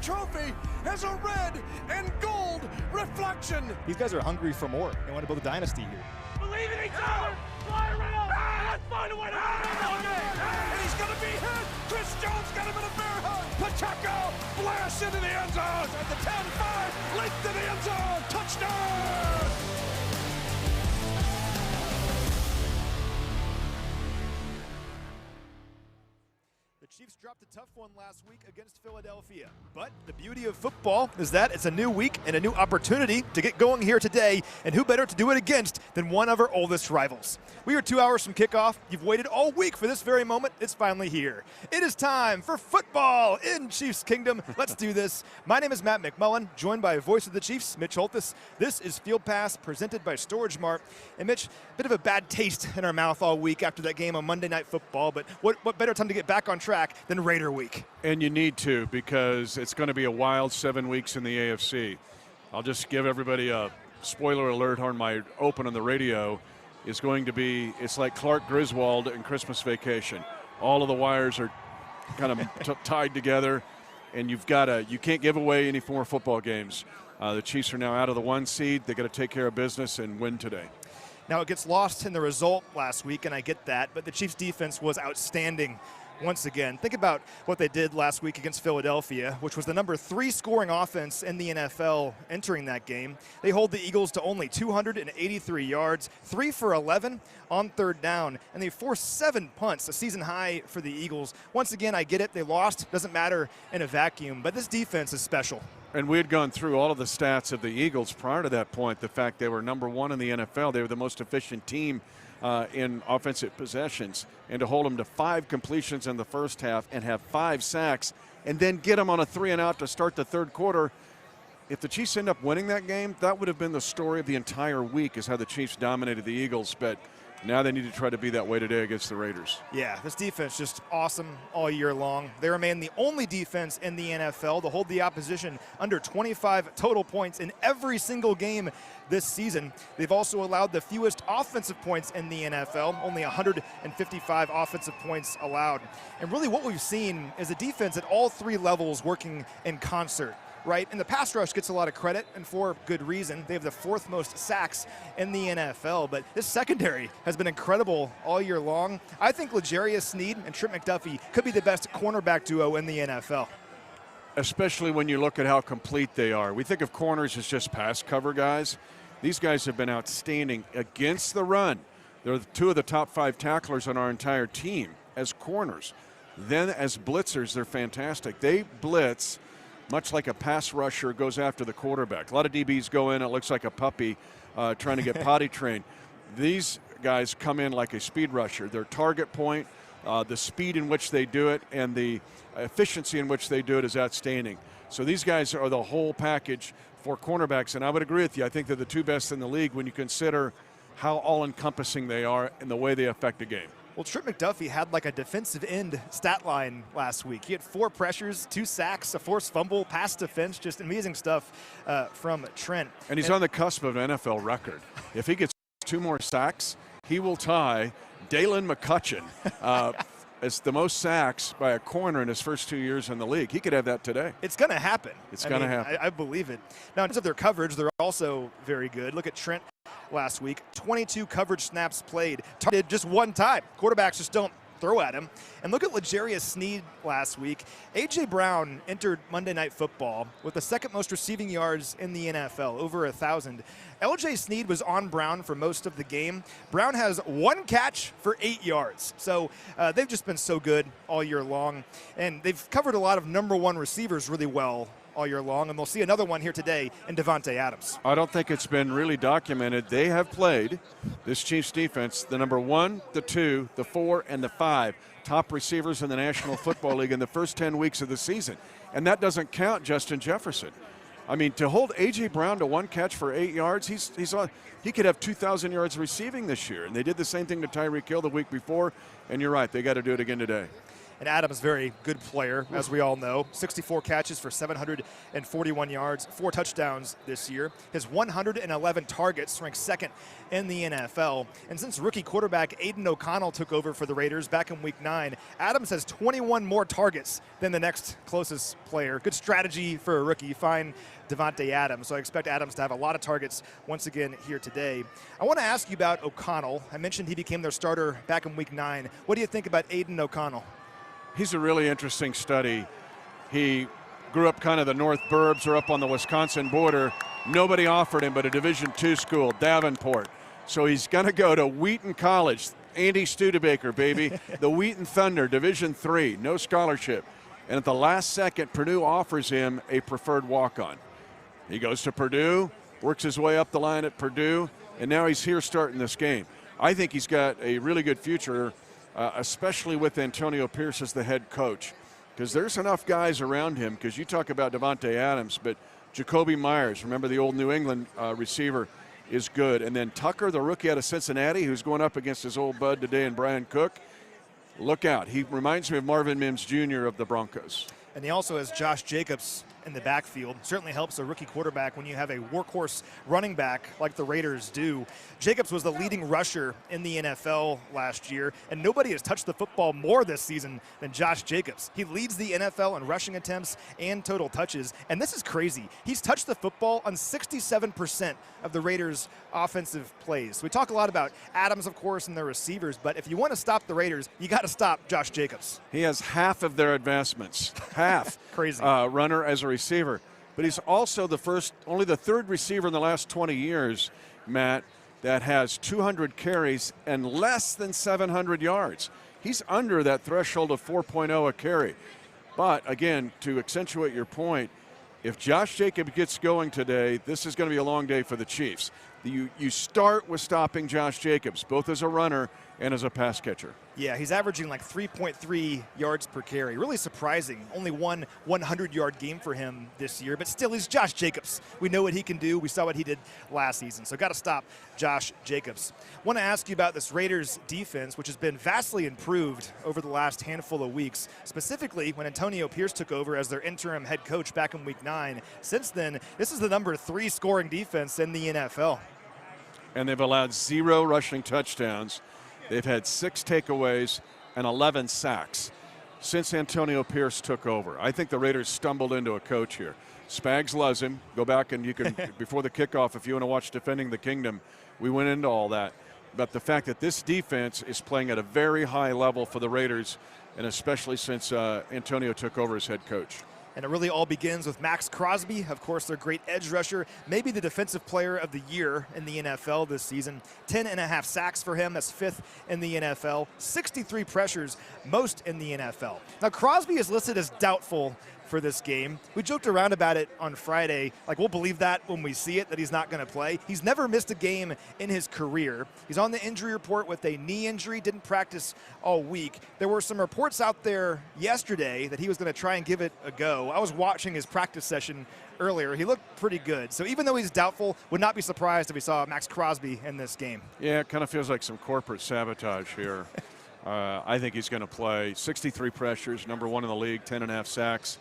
trophy has a red and gold reflection. These guys are hungry for more. They want to build a dynasty here. Believe in each other. Fly around. Let's find a way to win. And he's going to be hit. Chris Jones got him in a bear hug. Pacheco blasts into the end zone at the 10-5. Leaped to the end zone. Touchdown. The Chiefs dropped a tough one last week against Philadelphia. But the beauty of football is that it's a new week and a new opportunity to get going here today. And who better to do it against than one of our oldest rivals? We are 2 hours from kickoff. You've waited all week for this very moment. It's finally here. It is time for football in Chiefs Kingdom. Let's do this. My name is Matt McMullen, joined by voice of the Chiefs, Mitch Holthus. This is Field Pass, presented by StorageMart. And Mitch, a bit of a bad taste in our mouth all week after that game on Monday Night Football. But what better time to get back on track than Raider Week? And you need to, because it's going to be a wild 7 weeks in the AFC. I'll just give everybody a spoiler alert on my open on the radio. It's going to be, it's like Clark Griswold and Christmas Vacation. All of the wires are kind of tied together, and you can't give away any more football games. The Chiefs are now out of the 1 seed. They got to take care of business and win today. Now, it gets lost in the result last week, and I get that, but the Chiefs' defense was outstanding once again. Think about what they did last week against Philadelphia, which was the number 3 scoring offense in the NFL entering that game. They hold the Eagles to only 283 yards, 3 for 11 on third down, and they forced 7 punts, a season high for the Eagles. Once again, I get it. They lost. Doesn't matter in a vacuum, but this defense is special. And we had gone through all of the stats of the Eagles prior to that point, the fact they were number 1 in the NFL. They were the most efficient team in offensive possessions, and to hold them to 5 completions in the first half and have 5 sacks and then get them on a 3-and-out to start the third quarter. If the Chiefs end up winning that game, that would have been the story of the entire week, is how the Chiefs dominated the Eagles. But now they need to try to be that way today against the Raiders. Yeah, this defense just awesome all year long. They remain the only defense in the NFL to hold the opposition under 25 total points in every single game this season. They've also allowed the fewest offensive points in the NFL, only 155 offensive points allowed. And really what we've seen is a defense at all 3 levels working in concert. Right, and the pass rush gets a lot of credit, and for good reason. They have the 4th most sacks in the NFL, but this secondary has been incredible all year long. I think L'Jarius Sneed and Trent McDuffie could be the best cornerback duo in the NFL. Especially when you look at how complete they are. We think of corners as just pass cover guys. These guys have been outstanding against the run. They're 2 of the top 5 tacklers on our entire team as corners. Then as blitzers, they're fantastic. They blitz much like a pass rusher goes after the quarterback. A lot of DBs go in, it looks like a puppy trying to get potty trained. These guys come in like a speed rusher. Their target point, the speed in which they do it, and the efficiency in which they do it is outstanding. So these guys are the whole package for cornerbacks, and I would agree with you. I think they're the 2 best in the league when you consider how all-encompassing they are and the way they affect a game. Well, Trent McDuffie had like a defensive end stat line last week. He had 4 pressures, 2 sacks, a forced fumble, pass defense, just amazing stuff from Trent. And he's on the cusp of an NFL record. If he gets 2 more sacks, he will tie Dalen McCutcheon as the most sacks by a corner in his first 2 years in the league. He could have that today. It's going to happen. It's going to happen. I believe it. Now, in terms of their coverage, they're also very good. Look at Trent last week. 22 coverage snaps played. Targeted just 1 time. Quarterbacks just don't throw at him. And look at L'Jarius Sneed last week. A.J. Brown entered Monday Night Football with the 2nd most receiving yards in the NFL, over 1,000. L.J. Sneed was on Brown for most of the game. Brown has 1 catch for 8 yards. So they've just been so good all year long. And they've covered a lot of number 1 receivers really well all year long, and we'll see another one here today in Davante Adams. I don't think it's been really documented. They have played, this Chiefs defense, the number 1, the 2, the 4, and the 5 top receivers in the National Football League in the first 10 weeks of the season. And that doesn't count Justin Jefferson. I mean, to hold A.J. Brown to 1 catch for 8 yards, he could have 2,000 yards receiving this year. And they did the same thing to Tyreek Hill the week before, and you're right, they got to do it again today. And Adams, very good player, as we all know. 64 catches for 741 yards, 4 touchdowns this year. His 111 targets ranked second in the NFL. And since rookie quarterback Aiden O'Connell took over for the Raiders back in Week 9, Adams has 21 more targets than the next closest player. Good strategy for a rookie. Fine Davante Adams. So I expect Adams to have a lot of targets once again here today. I want to ask you about O'Connell. I mentioned he became their starter back in Week 9. What do you think about Aiden O'Connell? He's a really interesting study. He grew up kind of the North Burbs or up on the Wisconsin border. Nobody offered him but a Division II school, Davenport. So he's going to go to Wheaton College. Andy Studebaker, baby. The Wheaton Thunder, Division III, no scholarship. And at the last second, Purdue offers him a preferred walk-on. He goes to Purdue, works his way up the line at Purdue, and now he's here starting this game. I think he's got a really good future, especially with Antonio Pierce as the head coach, because there's enough guys around him, because you talk about Davante Adams, but Jacoby Myers, remember the old New England receiver, is good. And then Tucker, the rookie out of Cincinnati, who's going up against his old bud today in Brian Cook. Look out. He reminds me of Marvin Mims Jr. of the Broncos. And he also has Josh Jacobs in the backfield. Certainly helps a rookie quarterback when you have a workhorse running back like the Raiders do. Jacobs was the leading rusher in the NFL last year, and nobody has touched the football more this season than Josh Jacobs. He leads the NFL in rushing attempts and total touches, and this is crazy. He's touched the football on 67% of the Raiders' offensive plays. We talk a lot about Adams, of course, and their receivers, but if you want to stop the Raiders, you got to stop Josh Jacobs. He has half of their advancements, half. Crazy. Runner as a receiver. But he's also only the third receiver in the last 20 years, Matt, that has 200 carries and less than 700 yards. He's under that threshold of 4.0 a carry. But again, to accentuate your point, if Josh Jacobs gets going today, this is going to be a long day for the Chiefs. You start with stopping Josh Jacobs, both as a runner and as a pass catcher. Yeah, he's averaging like 3.3 yards per carry. Really surprising. Only one 100-yard game for him this year, but still, he's Josh Jacobs. We know what he can do. We saw what he did last season, so got to stop Josh Jacobs. Want to ask you about this Raiders defense, which has been vastly improved over the last handful of weeks, specifically when Antonio Pierce took over as their interim head coach back in Week 9. Since then, this is the number 3 scoring defense in the NFL. And they've allowed 0 rushing touchdowns. They've had 6 takeaways and 11 sacks since Antonio Pierce took over. I think the Raiders stumbled into a coach here. Spags loves him. Go back and you can, before the kickoff, if you want to watch Defending the Kingdom, we went into all that. But the fact that this defense is playing at a very high level for the Raiders, and especially since Antonio took over as head coach. And it really all begins with Max Crosby, of course, their great edge rusher, maybe the defensive player of the year in the NFL this season. 10.5 sacks for him, that's 5th in the NFL. 63 pressures, most in the NFL. Now, Crosby is listed as doubtful for this game. We joked around about it on Friday, like we'll believe that when we see it, that he's not going to play. He's never missed a game in his career. He's on the injury report with a knee injury, didn't practice all week. There were some reports out there yesterday that he was going to try and give it a go. I was watching his practice session earlier. He looked pretty good. So even though he's doubtful, would not be surprised if we saw Max Crosby in this game. Yeah, it kind of feels like some corporate sabotage here. I think he's going to play. 63 pressures, number 1 in the league, 10.5 sacks.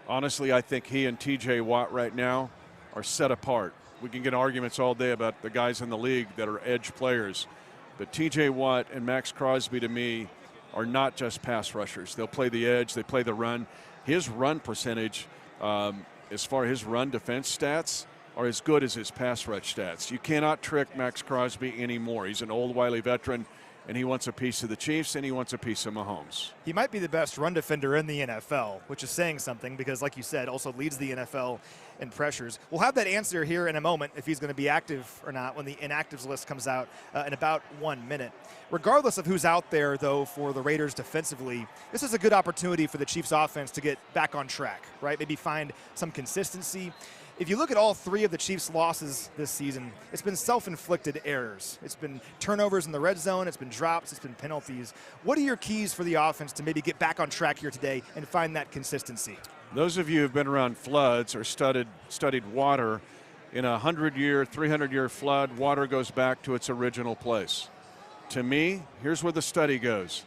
Honestly, I think he and TJ Watt right now are set apart. We can get arguments all day about the guys in the league that are edge players, but TJ Watt and Max Crosby, to me, are not just pass rushers. They'll play the edge, they play the run. His run percentage, as far as his run defense stats, are as good as his pass rush stats. You cannot trick Max Crosby anymore. He's an old, wily veteran, and he wants a piece of the Chiefs, and he wants a piece of Mahomes. He might be the best run defender in the NFL, which is saying something because, like you said, also leads the NFL in pressures. We'll have that answer here in a moment if he's going to be active or not when the inactives list comes out in about 1 minute. Regardless of who's out there, though, for the Raiders defensively, this is a good opportunity for the Chiefs offense to get back on track, right? Maybe find some consistency. If you look at all 3 of the Chiefs' losses this season, it's been self-inflicted errors. It's been turnovers in the red zone, it's been drops, it's been penalties. What are your keys for the offense to maybe get back on track here today and find that consistency? Those of you who've been around floods or studied water, in a 100-year, 300-year flood, water goes back to its original place. To me, here's where the study goes.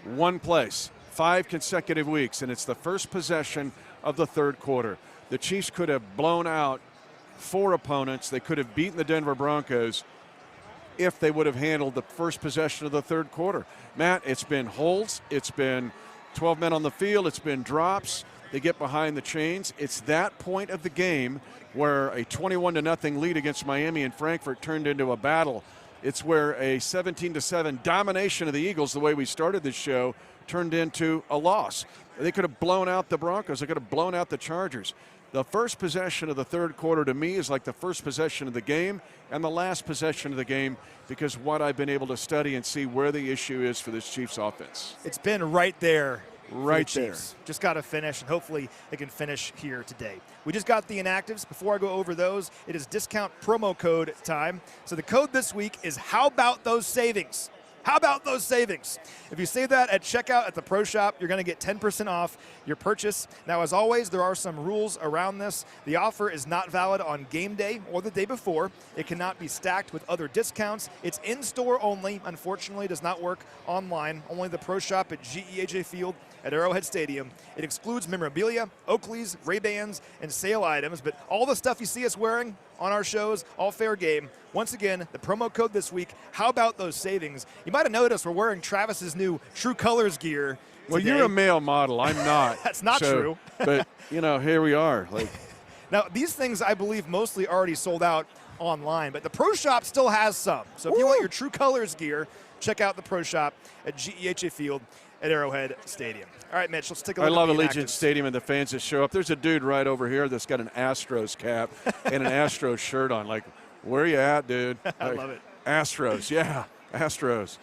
One place, 5 consecutive weeks, and it's the first possession of the third quarter. The Chiefs could have blown out 4 opponents. They could have beaten the Denver Broncos if they would have handled the first possession of the third quarter. Matt, it's been holds, it's been 12 men on the field, it's been drops. They get behind the chains. It's that point of the game where a 21-0 lead against Miami and Frankfurt turned into a battle. It's where a 17-7 domination of the Eagles, the way we started this show, turned into a loss. They could have blown out the Broncos. They could have blown out the Chargers. The first possession of the third quarter to me is like the first possession of the game and the last possession of the game, because what I've been able to study and see where the issue is for this Chiefs offense. It's been right there. Right there. Just got to finish, and hopefully they can finish here today. We just got the inactives. Before I go over those, it is discount promo code time. So the code this week is how about those savings? How about those savings? If you say that at checkout at the Pro Shop, you're going to get 10% off your purchase. Now, as always, there are some rules around this. The offer is not valid on game day or the day before. It cannot be stacked with other discounts. It's in-store only. Unfortunately, it does not work online. Only the Pro Shop at GEHA Field at Arrowhead Stadium. It excludes memorabilia, Oakleys, Ray-Bans, and sale items, but all the stuff you see us wearing on our shows, all fair game. Once again, the promo code this week, how about those savings? You might have noticed we're wearing Travis's new True Colors gear today. Well, you're a male model. I'm not. That's not true. But, here we are. Now, these things, I believe, mostly already sold out online, but the Pro Shop still has some. So if you want your True Colors gear, check out the Pro Shop at GEHA Field at Arrowhead Stadium. All right, Mitch, let's take a look at the I love Allegiant inactives. Stadium and the fans that show up. There's a dude right over here that's got an Astros cap and an Astros shirt on. Like, where you at, dude? I love it. Astros, yeah, Astros.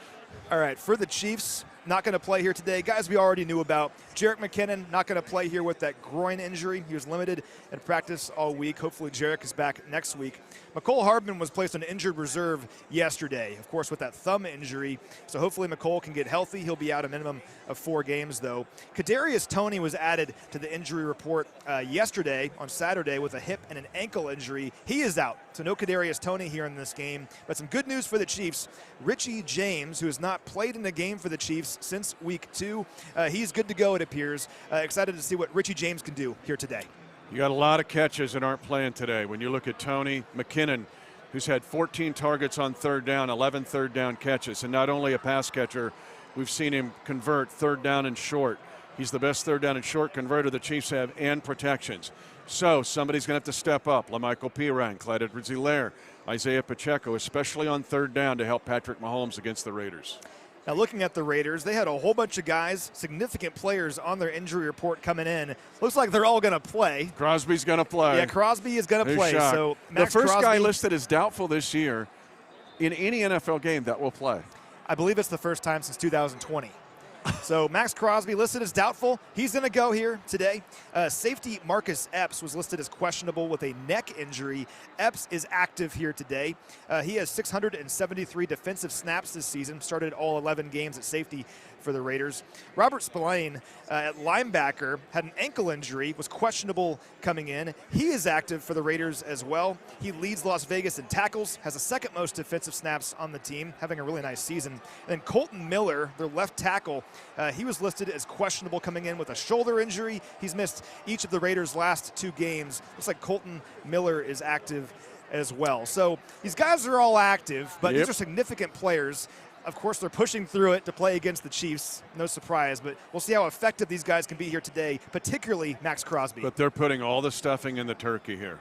All right, for the Chiefs, not going to play here today. Guys we already knew about. Jerick McKinnon not going to play here with that groin injury. He was limited in practice all week. Hopefully Jerick is back next week. McCole Hardman was placed on injured reserve yesterday, of course, with that thumb injury. So hopefully McCole can get healthy. He'll be out a minimum of 4 games, though. Kadarius Toney was added to the injury report yesterday on Saturday with a hip and an ankle injury. He is out, so no Kadarius Toney here in this game. But some good news for the Chiefs. Richie James, who has not played in a game for the Chiefs since week 2, he's good to go, it appears. Excited to see what Richie James can do here today. You got a lot of catches that aren't playing today. When you look at Toney McKinnon, who's had 14 targets on third down, 11 third down catches, and not only a pass catcher, we've seen him convert third down and short. He's the best third down and short converter the Chiefs have, and protections. So somebody's going to have to step up. LaMichael Pirine, Clyde Edwards-Helaire, Isaiah Pacheco, especially on third down to help Patrick Mahomes against the Raiders. Now, looking at the Raiders, they had a whole bunch of guys, significant players on their injury report coming in. Looks like they're all going to play. Crosby's going to play. Yeah, Crosby is going to play. Shocked. So the first guy listed as doubtful this year in any NFL game that will play. I believe it's the first time since 2020. So Max Crosby listed as doubtful. He's going to go here today. Safety Marcus Epps was listed as questionable with a neck injury. Epps is active here today. He has 673 defensive snaps this season, started all 11 games at safety for the Raiders. Robert Spillane at linebacker had an ankle injury, was questionable coming in. He is active for the Raiders as well. He leads Las Vegas in tackles, has the second most defensive snaps on the team, having a really nice season. And then Colton Miller, their left tackle, he was listed as questionable coming in with a shoulder injury. He's missed each of the Raiders' last 2 games. Looks like Colton Miller is active as well. So these guys are all active, but these are significant players. Of course, they're pushing through it to play against the Chiefs. No surprise, but we'll see how effective these guys can be here today, particularly Max Crosby. But they're putting all the stuffing in the turkey here.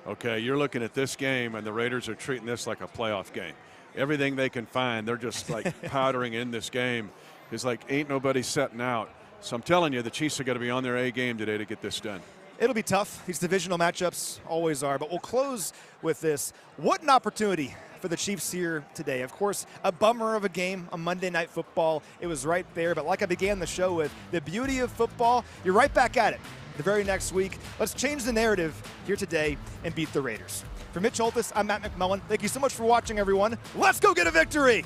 Okay, you're looking at this game, and the Raiders are treating this like a playoff game. Everything they can find, they're just like powdering in this game. It's like ain't nobody setting out. So I'm telling you, the Chiefs are going to be on their A game today to get this done. It'll be tough. These divisional matchups always are, but we'll close with this. What an opportunity for the Chiefs here today. Of course, a bummer of a game on Monday Night Football. It was right there, but like I began the show with, the beauty of football, you're right back at it the very next week. Let's change the narrative here today and beat the Raiders. For Mitch Holthus, I'm Matt McMullen. Thank you so much for watching, everyone. Let's go get a victory!